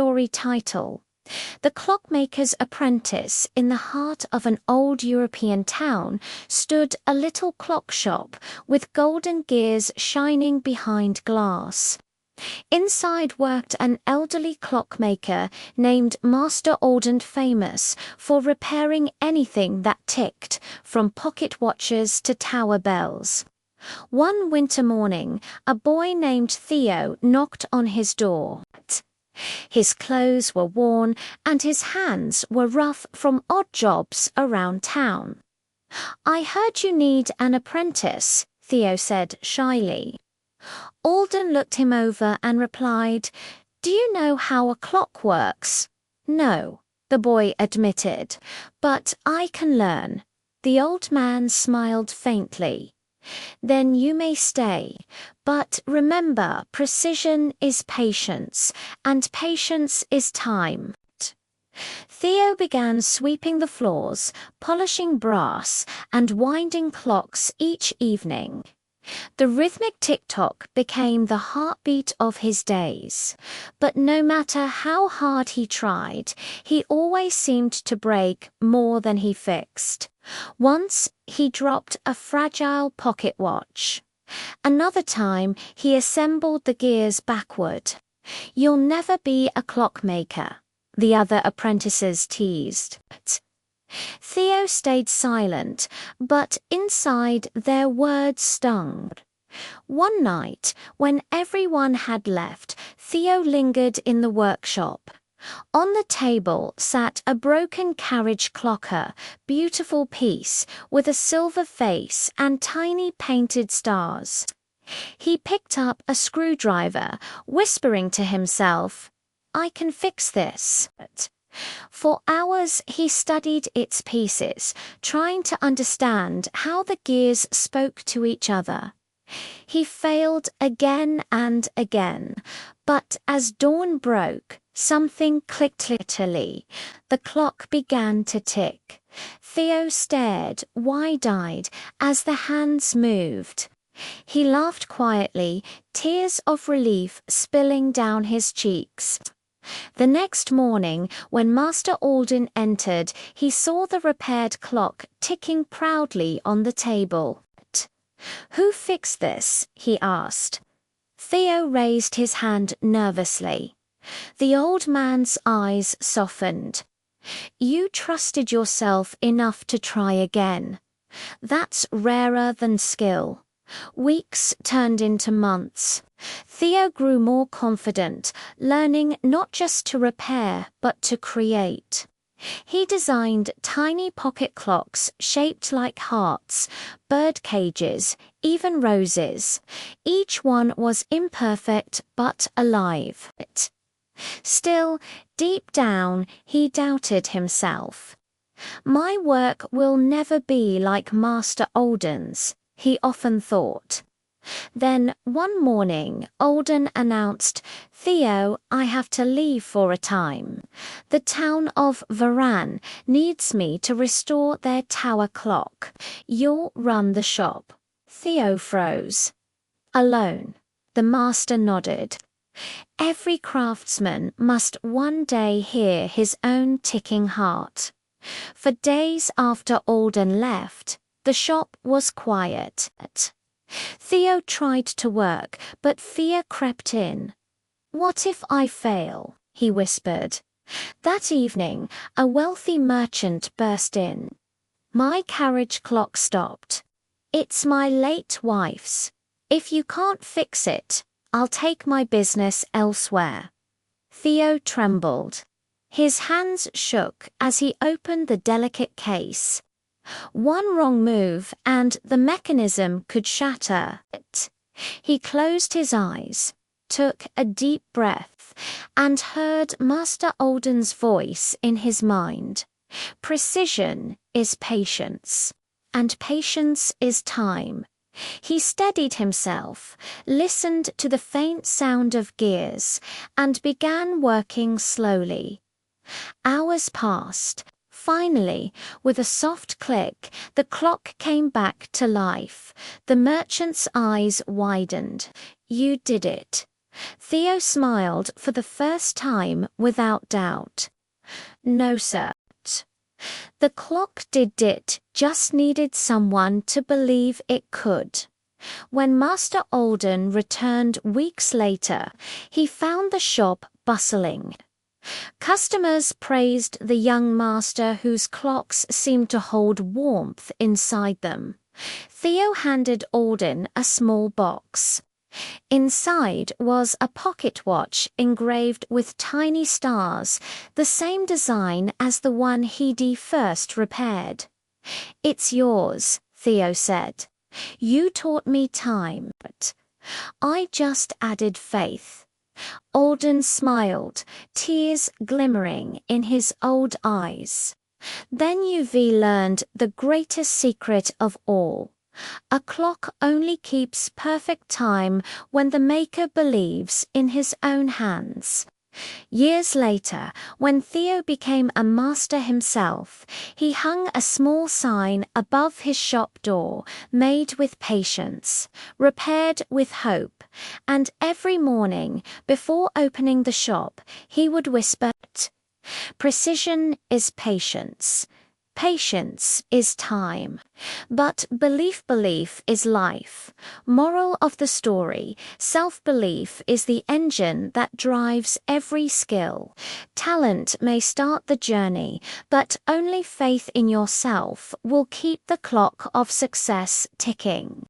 story title. The Clockmaker's Apprentice. In the heart of an old European town stood a little clock shop with golden gears shining behind glass. Inside worked an elderly clockmaker named Master Alden, famous for repairing anything that ticked, from pocket watches to tower bells. One winter morning, a boy named Theo knocked on his door. His clothes were worn and his hands were rough from odd jobs around town. "I heard you need an apprentice," Theo said shyly. Alden looked him over and replied, "Do you know how a clock works?" "No," the boy admitted, "but I can learn." The old man smiled faintly. "Then you may stay, but remember, precision is patience, and patience is time." Theo began sweeping the floors, polishing brass, and winding clocks each evening. The rhythmic tick-tock became the heartbeat of his days. But no matter how hard he tried, he always seemed to break more than he fixed. Once he dropped a fragile pocket watch. Another time he assembled the gears backward. "You'll never be a clockmaker," the other apprentices teased. Theo stayed silent, but inside their words stung. One night, when everyone had left, Theo lingered in the workshop. On the table sat a broken carriage clocker, beautiful piece, with a silver face and tiny painted stars. He picked up a screwdriver, whispering to himself, "I can fix this." For hours he studied its pieces, trying to understand how the gears spoke to each other. He failed again and again, but as dawn broke, something clicked literally. The clock began to tick. Theo stared, wide-eyed, as the hands moved. He laughed quietly, tears of relief spilling down his cheeks. The next morning, when Master Alden entered, he saw the repaired clock ticking proudly on the table. "Who fixed this?" he asked. Theo raised his hand nervously. The old man's eyes softened. "You trusted yourself enough to try again. That's rarer than skill." Weeks turned into months. Theo grew more confident, learning not just to repair, but to create. He designed tiny pocket clocks shaped like hearts, bird cages, even roses. Each one was imperfect but alive. Still, deep down, he doubted himself. "My work will never be like Master Alden's," he often thought. Then one morning, Alden announced, "Theo, I have to leave for a time. The town of Varan needs me to restore their tower clock. You'll run the shop." Theo froze. "Alone?" The master nodded. Every craftsman must one day hear his own ticking heart. For days after Alden left, the shop was quiet. Theo tried to work, but fear crept in. "What if I fail?" he whispered. That evening, a wealthy merchant burst in. "My carriage clock stopped. It's my late wife's. If you can't fix it, I'll take my business elsewhere." Theo trembled. His hands shook as he opened the delicate case. One wrong move and the mechanism could shatter. He closed his eyes, took a deep breath, and heard Master Alden's voice in his mind. "Precision is patience, and patience is time." He steadied himself, listened to the faint sound of gears, and began working slowly. Hours passed. Finally, with a soft click, the clock came back to life. The merchant's eyes widened. "You did it," Theo smiled for the first time without doubt. No, sir. The clock did it, just needed someone to believe it could. When Master Alden returned weeks later, he found the shop bustling. Customers praised the young master whose clocks seemed to hold warmth inside them. Theo handed Alden a small box. Inside was a pocket watch engraved with tiny stars, the same design as the one he'd first repaired. "It's yours," Theo said. "You taught me time, but I just added faith." Alden smiled, tears glimmering in his old eyes. "Then you've learned the greatest secret of all. A clock only keeps perfect time when the maker believes in his own hands." Years later, when Theo became a master himself, he hung a small sign above his shop door, "Made with patience, repaired with hope," and every morning, before opening the shop, he would whisper, "Precision is patience. Patience is time. But belief is life." Moral of the story: self-belief is the engine that drives every skill. Talent may start the journey, but only faith in yourself will keep the clock of success ticking.